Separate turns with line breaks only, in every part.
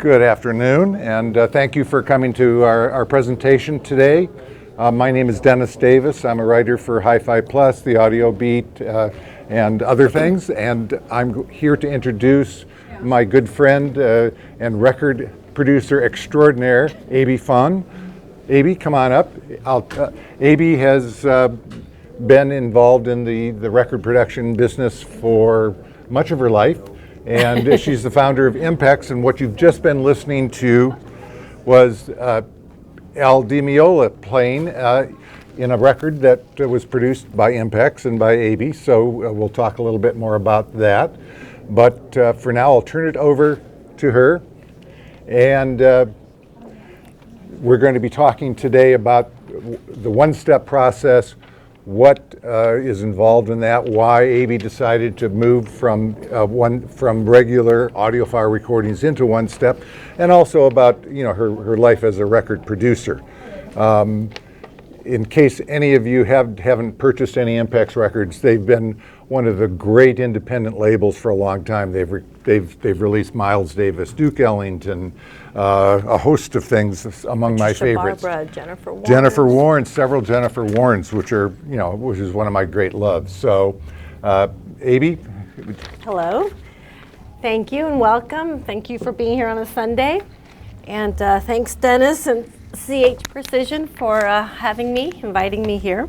Good afternoon, and thank you for coming to our presentation today. My name is Dennis Davis. I'm a writer for Hi-Fi Plus, The Audio Beat, and other things, and I'm here to introduce my good friend and record producer extraordinaire, Abey Fonn. Abey, come on up. Abey has been involved in the record production business for much of her life. And she's the founder of Impex, and what you've just been listening to was Al Di Meola playing in a record that was produced by Impex and by Abey, so we'll talk a little bit more about that. But for now, I'll turn it over to her, and we're going to be talking today about the one-step process, what is involved in that, why Abey decided to move from regular audiophile recordings into one step, and also about her life as a record producer. In case any of you haven't purchased any Impex records, they've been one of the great independent labels for a long time. They've released Miles Davis, Duke Ellington, a host of things among
Patricia,
my favorites.
Barber, Jennifer Warren,
several Jennifer Warrens, which is one of my great loves. So, Abey.
Hello. Thank you and welcome. Thank you for being here on a Sunday. And thanks, Dennis and CH Precision, for inviting me here.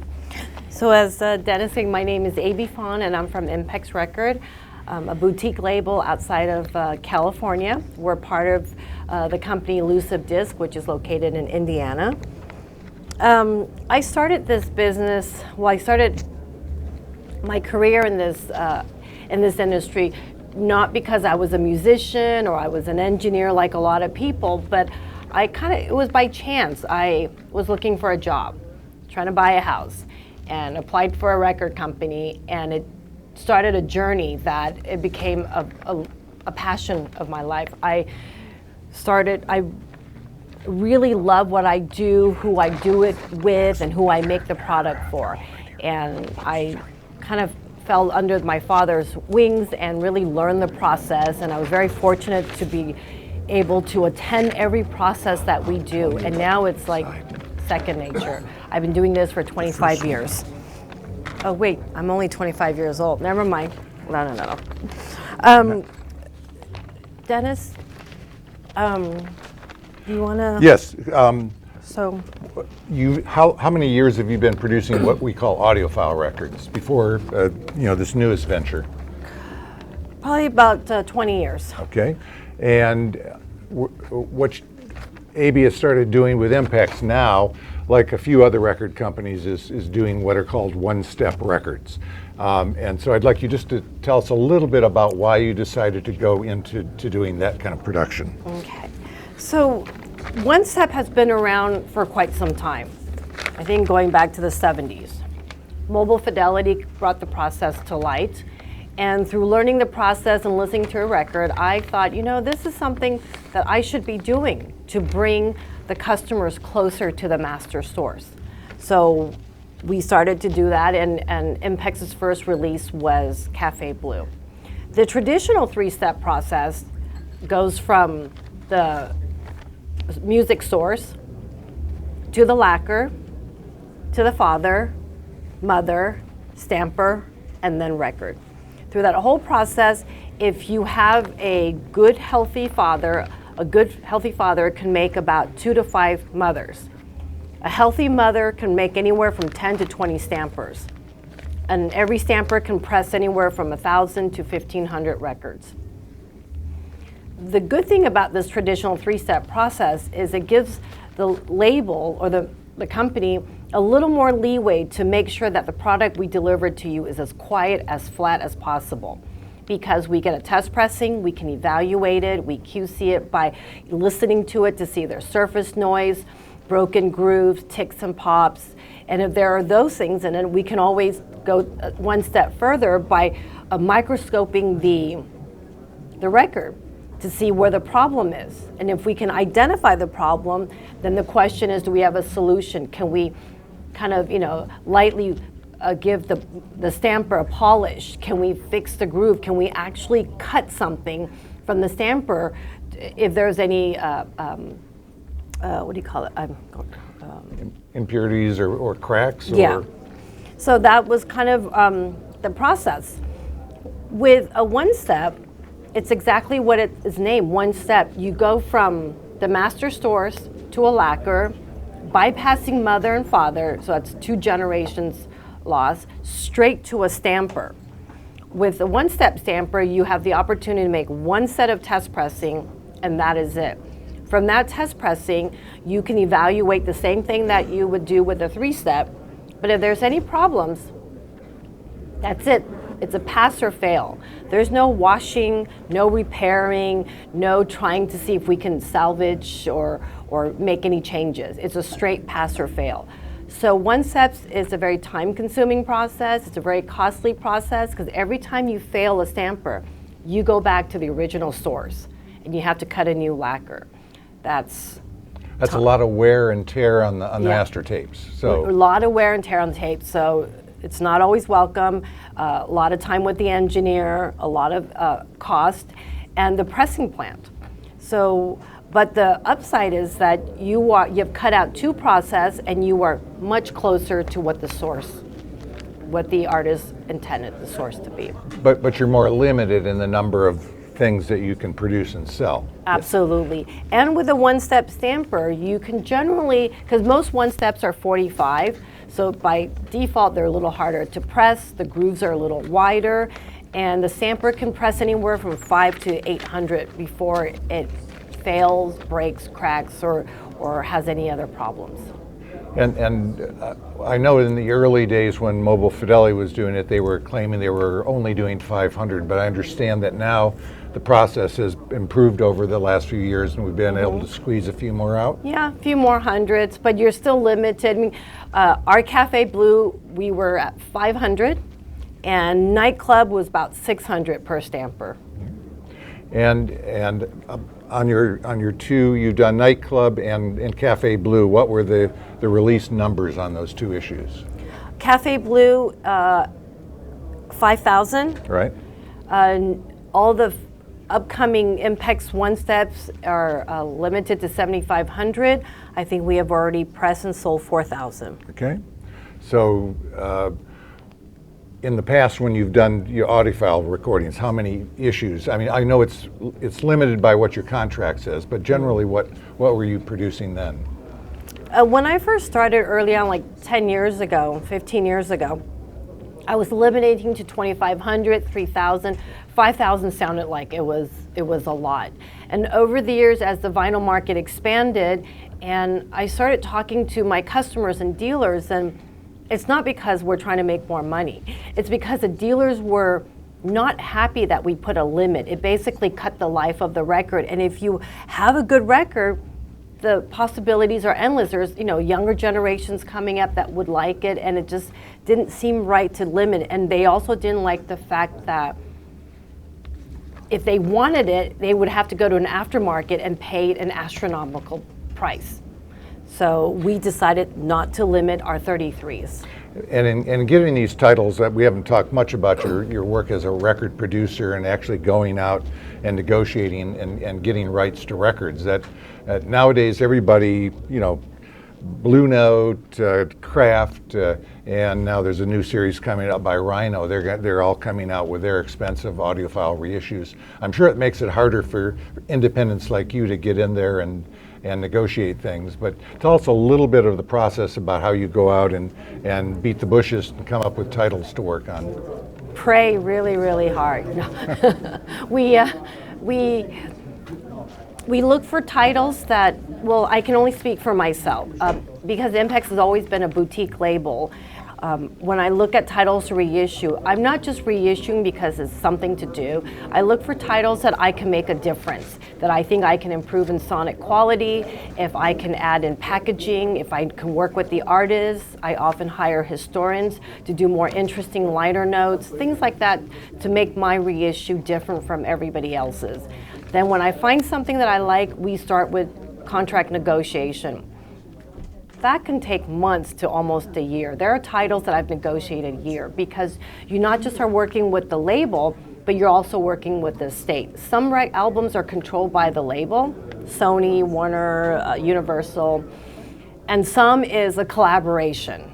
So as Dennis said, my name is Abey Fonn, and I'm from Impex Record, a boutique label outside of California. We're part of the company Elusive Disc, which is located in Indiana. I started this business, I started my career in this industry not because I was a musician or I was an engineer like a lot of people, but it was by chance. I was looking for a job, trying to buy a house, and applied for a record company, and it started a journey that it became a passion of my life. I really love what I do, who I do it with, and who I make the product for. And I kind of fell under my father's wings and really learned the process, and I was very fortunate to be able to attend every process that we do, and now it's like second nature. I've been doing this for 25 years. Oh wait, I'm only 25 years old. Never mind. No. Dennis, do you want to?
Yes.
So,
how many years have you been producing what we call audiophile records before this newest venture?
Probably about 20 years.
Okay, and what Abey has started doing with Impex now, like a few other record companies, is doing what are called one-step records. And so I'd like you just to tell us a little bit about why you decided to go into doing that kind of production.
Okay, so One Step has been around for quite some time. I think going back to the 70s. Mobile Fidelity brought the process to light. And through learning the process and listening to a record, I thought, this is something that I should be doing to bring the customers closer to the master source. So we started to do that, and Impex's first release was Cafe Blue. The traditional three-step process goes from the music source to the lacquer, to the father, mother, stamper, and then record. Through that whole process, if you have a good, healthy father can make about 2 to 5 mothers. A healthy mother can make anywhere from 10 to 20 stampers. And every stamper can press anywhere from 1,000 to 1,500 records. The good thing about this traditional three-step process is it gives the label or the company a little more leeway to make sure that the product we deliver to you is as quiet, as flat as possible. Because we get a test pressing, we can evaluate it, we QC it by listening to it to see their surface noise, broken grooves, ticks and pops. And if there are those things, and then we can always go one step further by microscoping the record to see where the problem is. And if we can identify the problem, then the question is, do we have a solution? Can we kind of, lightly give the stamper a polish? Can we fix the groove? Can we actually cut something from the stamper if there's any, what do you call it?
Impurities or cracks?
Yeah. So that was kind of the process. With a one-step, it's exactly what it is named, one step. You go from the master source to a lacquer, bypassing mother and father, so that's 2 generations loss, straight to a stamper. With a one-step stamper, you have the opportunity to make 1 set of test pressing, and that is it. From that test pressing, you can evaluate the same thing that you would do with a 3-step, but if there's any problems, that's it. It's a pass or fail. There's no washing, no repairing, no trying to see if we can salvage or make any changes. It's a straight pass or fail. So one-steps is a very time-consuming process. It's a very costly process because every time you fail a stamper, you go back to the original source and you have to cut a new lacquer. That's
a lot of wear and tear on the master tapes. So
a lot of wear and tear on the tape. So it's not always welcome. A lot of time with the engineer, a lot of cost, and the pressing plant. So, but the upside is that you've cut out 2 process and you are much closer to what the artist intended the source to be.
But you're more limited in the number of things that you can produce and sell.
Absolutely. And with a one-step stamper, you can generally, because most one-steps are 45, so by default they're a little harder to press, the grooves are a little wider, and the stamper can press anywhere from 5 to 800 before it fails, breaks, cracks, or has any other problems.
And I know in the early days when Mobile Fidelity was doing it, they were claiming they were only doing 500, but I understand that now the process has improved over the last few years and we've been able to squeeze a few more out.
Yeah, a few more hundreds, but you're still limited. I mean, our Cafe Blue, we were at 500, and Nightclub was about 600 per stamper.
And on your 2, you've done Nightclub and Cafe Blue. What were the release numbers on those 2 issues?
Cafe Blue, 5,000.
Right.
All the upcoming Impex one-steps are limited to 7,500. I think we have already pressed and sold 4,000.
Okay. So in the past, when you've done your audiophile recordings, how many issues? I mean, I know it's limited by what your contract says, but generally, what were you producing then?
When I first started early on, like 10 years ago, 15 years ago, I was limiting to 2,500, 3,000, 5,000 sounded like it was a lot. And over the years, as the vinyl market expanded, and I started talking to my customers and dealers, and it's not because we're trying to make more money. It's because the dealers were not happy that we put a limit. It basically cut the life of the record. And if you have a good record, the possibilities are endless. There's, younger generations coming up that would like it, and it just didn't seem right to limit it. And they also didn't like the fact that if they wanted it, they would have to go to an aftermarket and pay an astronomical price. So we decided not to limit our 33s.
And in getting these titles, that we haven't talked much about your work as a record producer and actually going out and negotiating and getting rights to records. That nowadays everybody, Blue Note, Kraft, and now there's a new series coming up by Rhino. They're all coming out with their expensive audiophile reissues. I'm sure it makes it harder for independents like you to get in there and negotiate things, but tell us a little bit of the process about how you go out and beat the bushes and come up with titles to work on.
Pray really, really hard. We look for titles that, well, I can only speak for myself, because Impex has always been a boutique label. When I look at titles to reissue, I'm not just reissuing because it's something to do. I look for titles that I can make a difference, that I think I can improve in sonic quality, if I can add in packaging, if I can work with the artists. I often hire historians to do more interesting liner notes, things like that, to make my reissue different from everybody else's. Then when I find something that I like, we start with contract negotiation. That can take months to almost a year. There are titles that I've negotiated a year because you not just are working with the label, but you're also working with the estate. Some albums are controlled by the label, Sony, Warner, Universal, and some is a collaboration,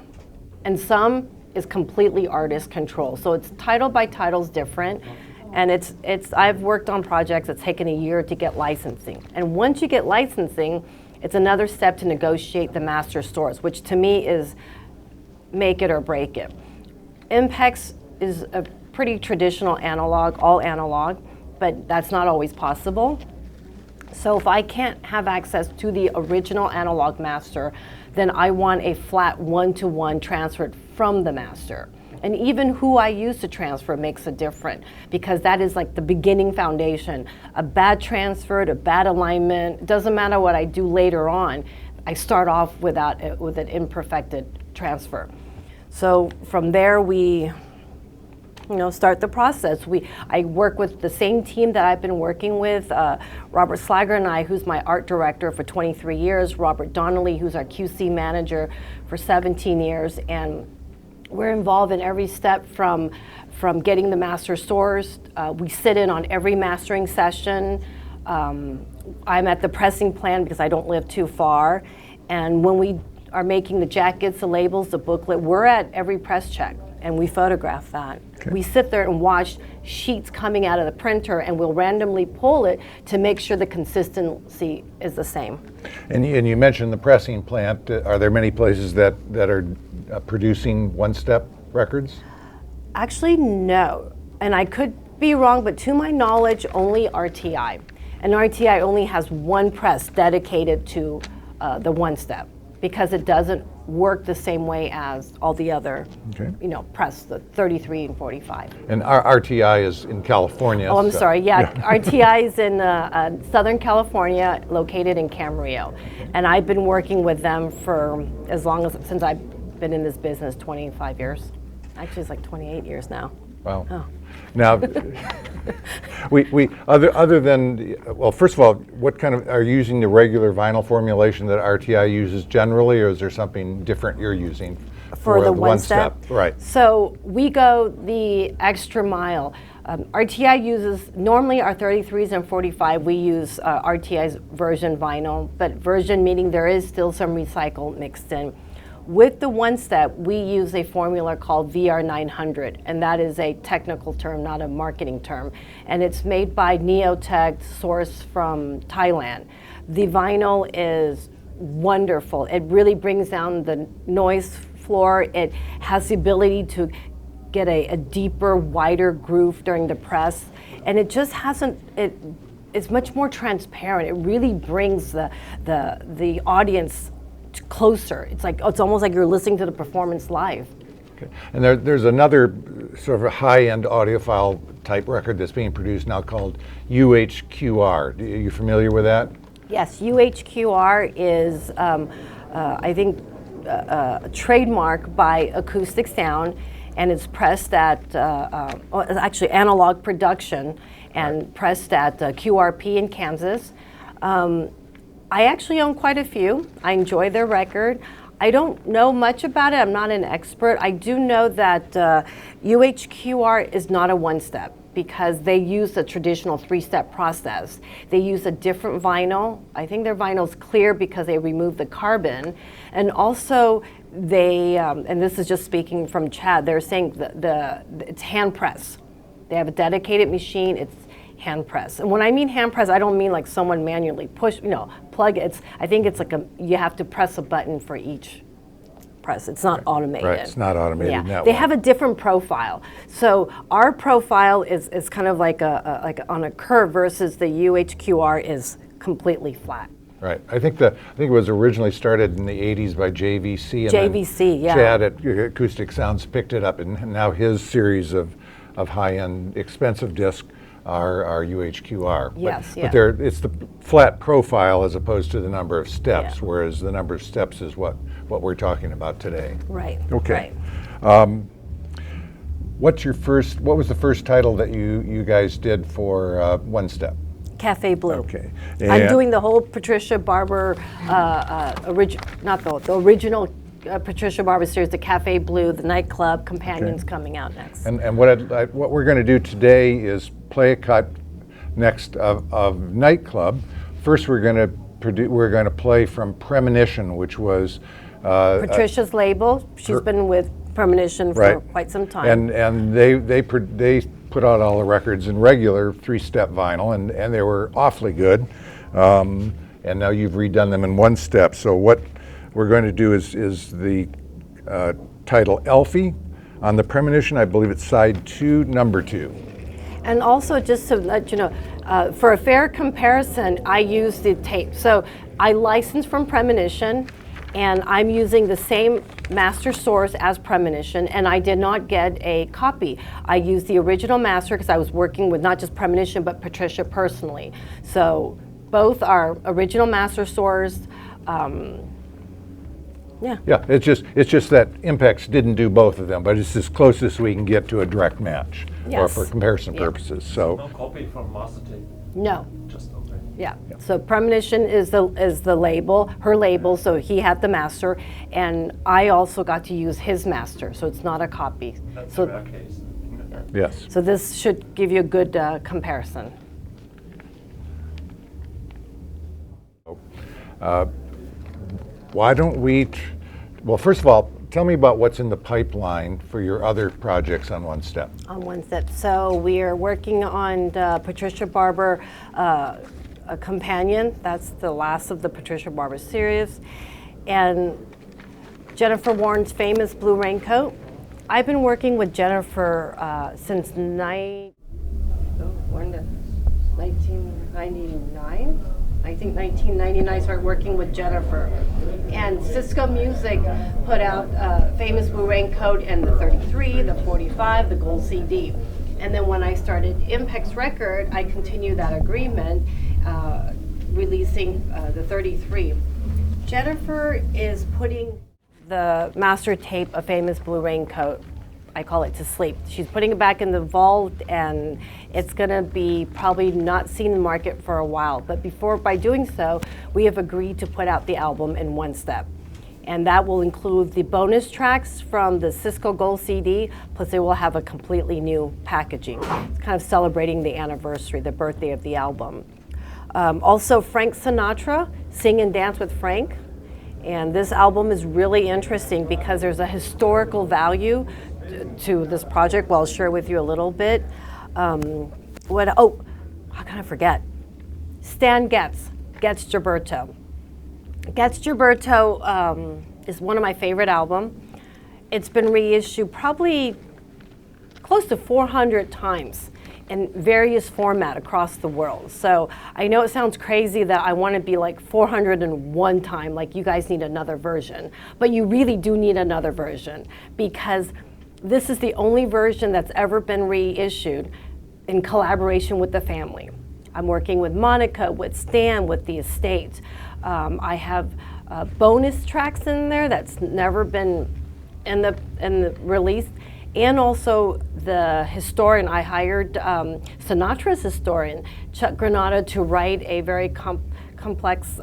and some is completely artist control. So it's title by title is different, and I've worked on projects that's taken a year to get licensing. And once you get licensing, it's another step to negotiate the master stores, which to me is make it or break it. Impex is a pretty traditional analog, all analog, but that's not always possible. So if I can't have access to the original analog master, then I want a flat one-to-one transferred from the master. And even who I use to transfer makes a difference, because that is like the beginning foundation. A bad transfer, a bad alignment, it doesn't matter what I do later on, I start off with an imperfected transfer. So from there we start the process. I work with the same team that I've been working with, Robert Slager and I, who's my art director for 23 years, Robert Donnelly, who's our QC manager for 17 years, and we're involved in every step from getting the master stores. We sit in on every mastering session. I'm at the pressing plant because I don't live too far, and when we are making the jackets, the labels, the booklet, we're at every press check. And we photograph that. Okay. We sit there and watch sheets coming out of the printer, and we'll randomly pull it to make sure the consistency is the same.
And you mentioned the pressing plant. Are there many places that are producing one-step records?
Actually, no. And I could be wrong, but to my knowledge, only RTI. And RTI only has one press dedicated to the one-step, because it doesn't work the same way as all the other, press, the 33 and 45.
And RTI is in California.
Oh, I'm sorry. Yeah, RTI is in Southern California, located in Camarillo, and I've been working with them for since I've been in this business, 25 years. Actually, it's like 28 years now.
Wow.
Oh.
Now, other than, well, first of all, what kind of, are you using the regular vinyl formulation that RTI uses generally, or is there something different you're using
for the one step?
Right.
So we go the extra mile. RTI uses, normally our 33s and 45, we use RTI's version vinyl, but version meaning there is still some recycle mixed in. With the one step, we use a formula called VR900, and that is a technical term, not a marketing term. And it's made by Neotech, sourced from Thailand. The vinyl is wonderful. It really brings down the noise floor. It has the ability to get a deeper, wider groove during the press. And it just it's much more transparent. It really brings the audience closer. It's almost like you're listening to the performance live.
Okay. And there's another sort of a high-end audiophile type record that's being produced now called UHQR. Are you familiar with that?
Yes, UHQR is, I think, a trademark by Acoustic Sound, and it's pressed at, actually analog production, and pressed at QRP in Kansas. I actually own quite a few. I enjoy their record. I don't know much about it. I'm not an expert. I do know that UHQR is not a one-step, because they use a traditional three-step process. They use a different vinyl. I think their vinyl's clear because they remove the carbon. And also they, and this is just speaking from Chad, they're saying it's hand press. They have a dedicated machine. It's hand press. And when I mean hand press, I don't mean like someone manually plug it. I think it's like you have to press a button for each press. It's not automated.
Right, it's not automated.
Yeah, they have a different profile. So our profile is kind of like on a curve, versus the UHQR is completely flat.
Right. I think it was originally started in the 80s by JVC. And
JVC, yeah.
Chad at Acoustic Sounds picked it up, and now his series of high-end expensive discs are UHQR.
Yes,
but it's the flat profile as opposed to the number of steps, whereas the number of steps is what we're talking about today.
Right.
Okay.
Right.
What was the first title that you guys did for One Step?
Cafe Blue.
Okay.
I'm doing the whole Patricia Barber, not the original Patricia Barber series, the Cafe Blue, the nightclub, Companions coming out next.
And what we're going to do today is play a cut next of Nightclub. First, we're going to play from Premonition, which was
Patricia's label. She's been with Premonition for quite some time.
And they put out all the records in regular 3-step vinyl, and they were awfully good. And now you've redone them in 1-step. So what we're going to do is the title Elfie on the Premonition. I believe it's side 2, number 2.
And also, just to let you know, for a fair comparison, I use the tape. So I licensed from Premonition, and I'm using the same master source as Premonition, and I did not get a copy. I used the original master because I was working with not just Premonition, but Patricia personally. So both are original master source.
Yeah, it's just that Impex didn't do both of them, but it's as close as we can get to a direct match, or for comparison purposes. So
no copy from master tape.
No.
Just okay.
Yeah. So Premonition is the label, her label. So he had the master, and I also got to use his master. So it's not a copy.
That's a rare case.
yes.
So this should give you a good comparison.
Why don't we, well, first of all, tell me about what's in the pipeline for your other projects on 1-step.
On 1-step. So we are working on the Patricia Barber a companion. That's the last of the Patricia Barber series. And Jennifer Warren's famous Blue Raincoat. I've been working with Jennifer since 1999. I think 1999 I started working with Jennifer. And Cisco Music put out famous Blue Raincoat and the 33, the 45, the gold CD. And then when I started Impex Record, I continued that agreement, releasing the 33. Jennifer is putting the master tape of famous Blue Raincoat, I call it, to sleep. She's putting it back in the vault, and it's gonna be probably not seen in the market for a while. But by doing so, we have agreed to put out the album in 1-step. And that will include the bonus tracks from the Cisco Gold CD, plus it will have a completely new packaging. It's kind of celebrating the anniversary, the birthday of the album. Also, Frank Sinatra, Sing and Dance with Frank. And this album is really interesting because there's a historical value to this project. Well, I'll share with you a little bit. How can I forget? Stan Getz Gilberto. Getz Gilberto is one of my favorite albums. It's been reissued probably close to 400 times in various formats across the world. So I know it sounds crazy that I want to be like 401 time, like you guys need another version, but you really do need another version because this is the only version that's ever been reissued in collaboration with the family. I'm working with Monica, with Stan, with the estate. I have bonus tracks in there that's never been in the release, and also the historian. I hired Sinatra's historian, Chuck Granado, to write a very complex,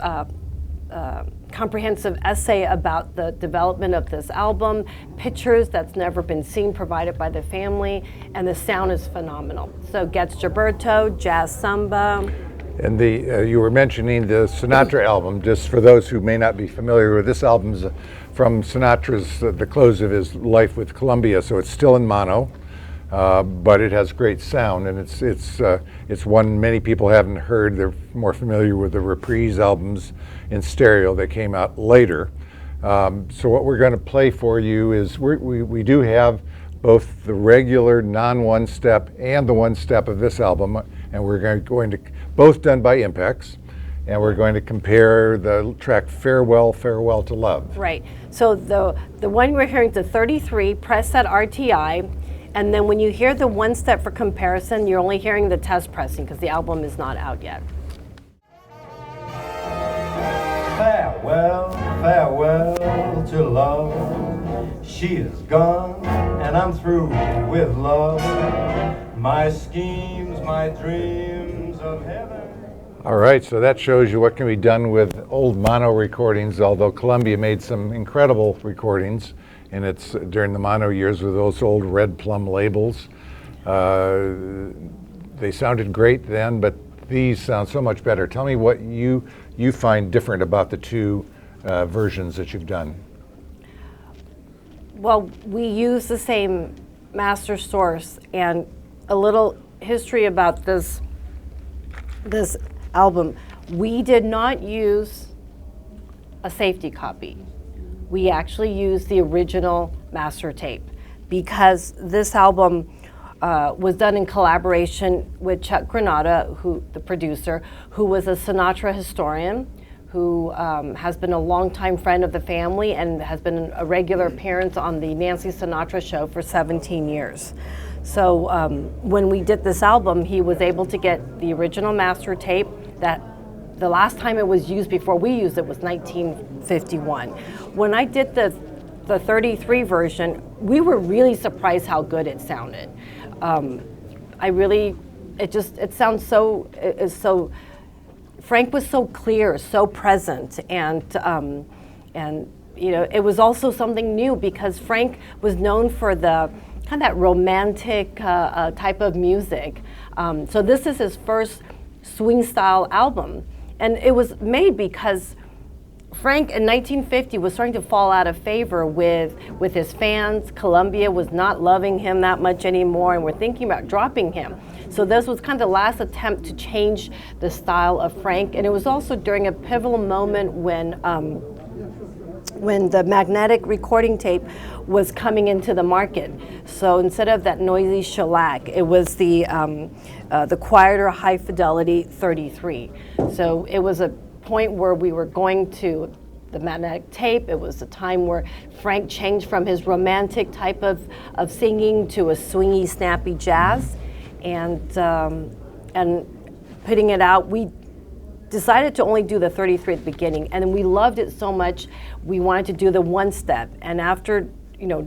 comprehensive essay about the development of this album, pictures that's never been seen provided by the family, and the sound is phenomenal. So Getz Gilberto, Jazz Samba.
And you were mentioning the Sinatra album. Just for those who may not be familiar with this album's from Sinatra's the close of his life with Columbia, so it's still in mono, but it has great sound, and it's one many people haven't heard. They're more familiar with the Reprise albums in stereo that came out later. So what we're going to play for you is we do have both the regular non-1-step and the 1-step of this album, and we're going to both done by Impex, and we're going to compare the track Farewell, Farewell to Love.
Right. So the one we're hearing is the 33, press at RTI, and then when you hear the 1-step for comparison, you're only hearing the test pressing because the album is not out yet.
Farewell, farewell to love. She is gone and I'm through with love. My schemes, my dreams of heaven
All right, so that shows you what can be done with old mono recordings, although Columbia made some incredible recordings during the mono years with those old red plum labels. They sounded great then, but these sound so much better. Tell me what you find different about the two versions that you've done.
Well, we use the same master source, and a little history about this album. We did not use a safety copy. We actually used the original master tape because this album was done in collaboration with Chuck Granata, the producer, who was a Sinatra historian, who has been a longtime friend of the family and has been a regular appearance on the Nancy Sinatra show for 17 years. So when we did this album, he was able to get the original master tape that the last time it was used before we used it was 1951. When I did the 33 version, we were really surprised how good it sounded. It sounds so, Frank was so clear, so present, and you know, it was also something new because Frank was known for the kind of that romantic type of music. So this is his first swing style album, and it was made because Frank in 1950 was starting to fall out of favor with his fans. Columbia was not loving him that much anymore and were thinking about dropping him. So this was kind of the last attempt to change the style of Frank, and it was also during a pivotal moment when the magnetic recording tape was coming into the market. So instead of that noisy shellac, it was the quieter high fidelity 33. So it was a point where we were going to the magnetic tape. It was a time where Frank changed from his romantic type of singing to a swingy, snappy jazz, and putting it out. We decided to only do the 33 at the beginning, and we loved it so much we wanted to do the one step. And after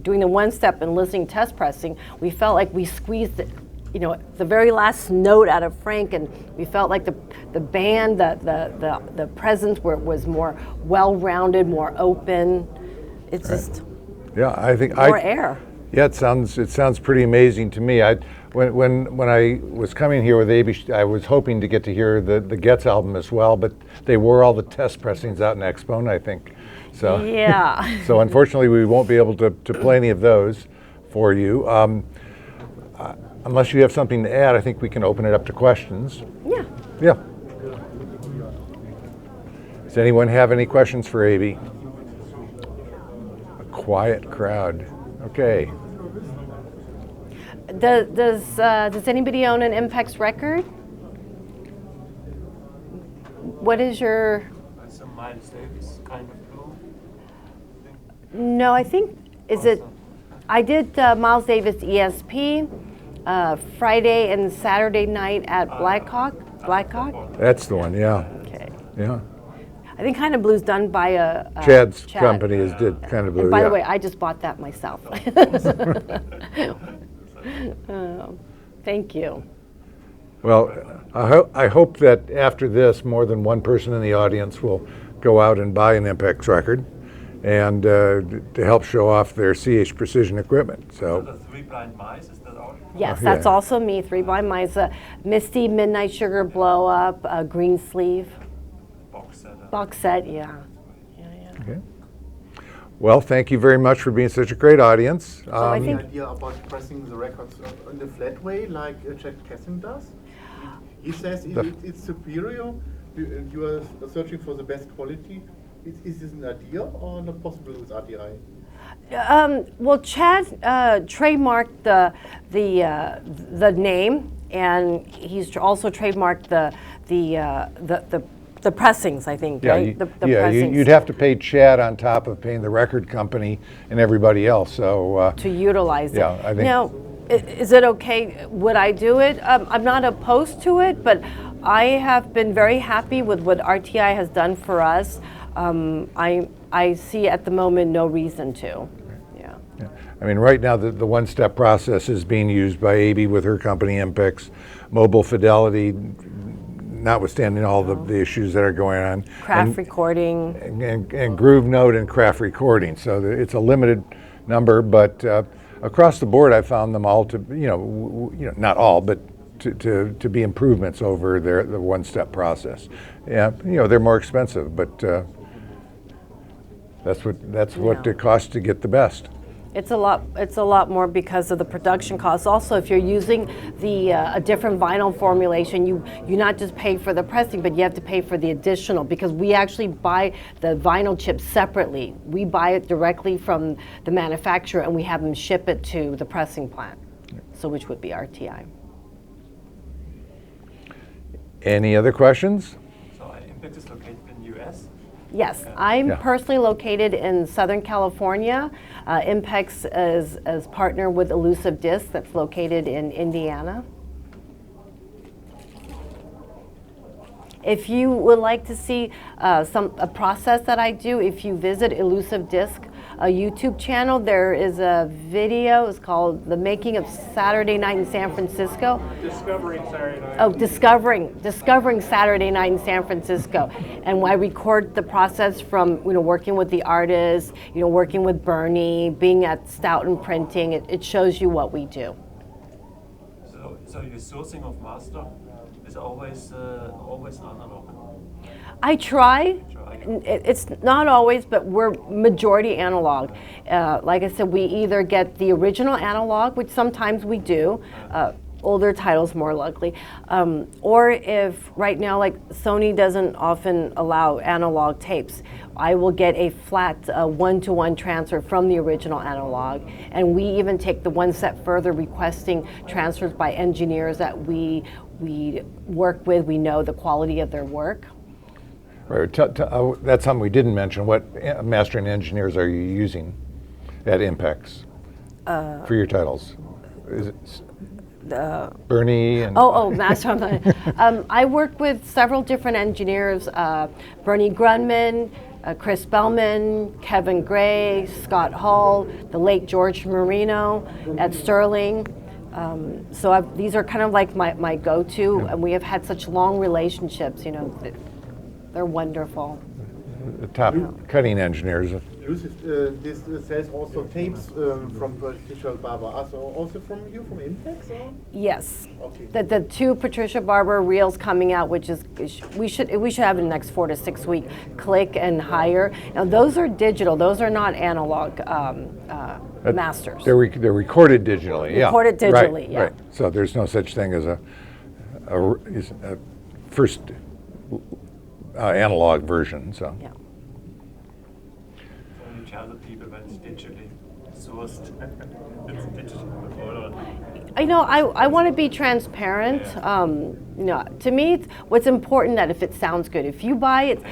doing the one step and listening test pressing, we felt like we squeezed it, the very last note out of Frank, and we felt like the band, the presence was more well-rounded, more open. It's just
I think
more air.
Yeah, it sounds pretty amazing to me. When I was coming here with Abey, I was hoping to get to hear the Getz album as well, but they wore all the test pressings out in Expo, I think. So
yeah.
So unfortunately, we won't be able to play any of those for you. Unless you have something to add, I think we can open it up to questions.
Yeah.
Yeah. Does anyone have any questions for Abey? A quiet crowd. Okay.
Does anybody own an Impex record? What is your?
It's a Miles Davis kind of blue.
No, I think I did Miles Davis ESP Friday and Saturday night at Blackhawk.
That's the one. Yeah.
Okay.
Yeah.
I think Kind of Blue's done by
Chad's
Chad.
company did Kind of Blue.
And by
yeah.
the way, I just bought that myself. Thank you.
Well, I hope that after this, more than one person in the audience will go out and buy an Impex record, and to help show off their CH Precision equipment.
So
So,
the Three Blind Mice, is that all?
Yes,
Oh,
that's
yeah.
also me. Three Blind Mice, Misty, Midnight Sugar Blow Up, Green Sleeve, box set. Yeah.
okay. Well, thank you very much for being such a great audience.
I think-
Idea about pressing the records in the flat way, like Jack Cassin does. He says it's superior. You are searching for the best quality. Is this an idea or not possible with RTI?
Well, Chad trademarked the name, and he's also trademarked the pressings, I think,
Yeah,
right? The pressings.
you'd have to pay Chad on top of paying the record company and everybody else. So
to utilize it.
Yeah, I think-
Now, is it okay? Would I do it? I'm not opposed to it, but I have been very happy with what RTI has done for us. I see at the moment no reason to. Yeah.
Yeah. I mean, right now, the one-step process is being used by Abey with her company, Impex. Mobile Fidelity notwithstanding all the issues that are going on.
Craft recording.
And groove note and craft recording. So it's a limited number, but across the board, I found them all to, not all, but to be improvements over the one-step process. Yeah, they're more expensive, but that's what it costs to get the best.
It's a lot more because of the production costs. Also, if you're using a different vinyl formulation, you not just pay for the pressing, but you have to pay for the additional, because we actually buy the vinyl chips separately. We buy it directly from the manufacturer, and we have them ship it to the pressing plant, so which would be RTI. Any
other questions?
So Impex is located in the US?
Yes, I'm personally located in Southern California. Impex is partnered with Elusive Disc that's located in Indiana. If you would like to see a process that I do, if you visit Elusive Disc, a YouTube channel, there is a video. It's called "The Making of Saturday Night in San Francisco."
Discovering Saturday Night.
Oh, discovering Saturday Night in San Francisco, and I record the process from working with the artists, working with Bernie, being at Stoughton Printing. It shows you what we do.
So your sourcing of master is always analog.
I try. It's not always, but we're majority analog. Like I said, we either get the original analog, which sometimes we do, older titles more likely, or if right now, like Sony doesn't often allow analog tapes, I will get a flat one-to-one transfer from the original analog, and we even take the one step further, requesting transfers by engineers that we work with. We know the quality of their work.
Right. That's something we didn't mention. What mastering engineers are you using at Impex for your titles? Is it Bernie and
master. I work with several different engineers: Bernie Grunman, Chris Bellman, Kevin Gray, Scott Hall, the late George Marino at Sterling. So these are kind of like my go-to, and we have had such long relationships. They're wonderful.
The top cutting engineers.
This says also tapes from Patricia Barber. Also from you, from Impex? Or?
Yes.
Okay.
The two Patricia Barber reels coming out, which is we should have in the next 4 to 6 weeks. Click and Higher. Now those are digital. Those are not analog masters.
They're recorded digitally.
Recorded digitally.
Right,
yeah.
right. So there's no such thing as a first analog version. So.
Yeah.
Only tell the people when it's digitally sourced. It's digital.
I want to be transparent. To me, what's important that if it sounds good, if you buy it,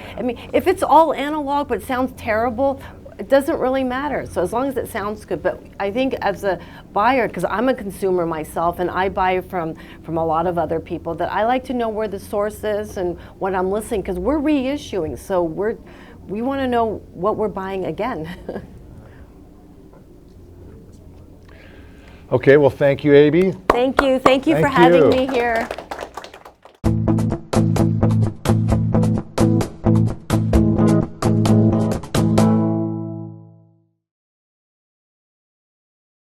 if it's all analog but sounds terrible, it doesn't really matter. So as long as it sounds good. But I think as a buyer, because I'm a consumer myself and I buy from a lot of other people, that I like to know where the source is and what I'm listening, because we're reissuing. So we want to know what we're buying again.
Okay, well, thank you, Abey.
Thank you for having me here.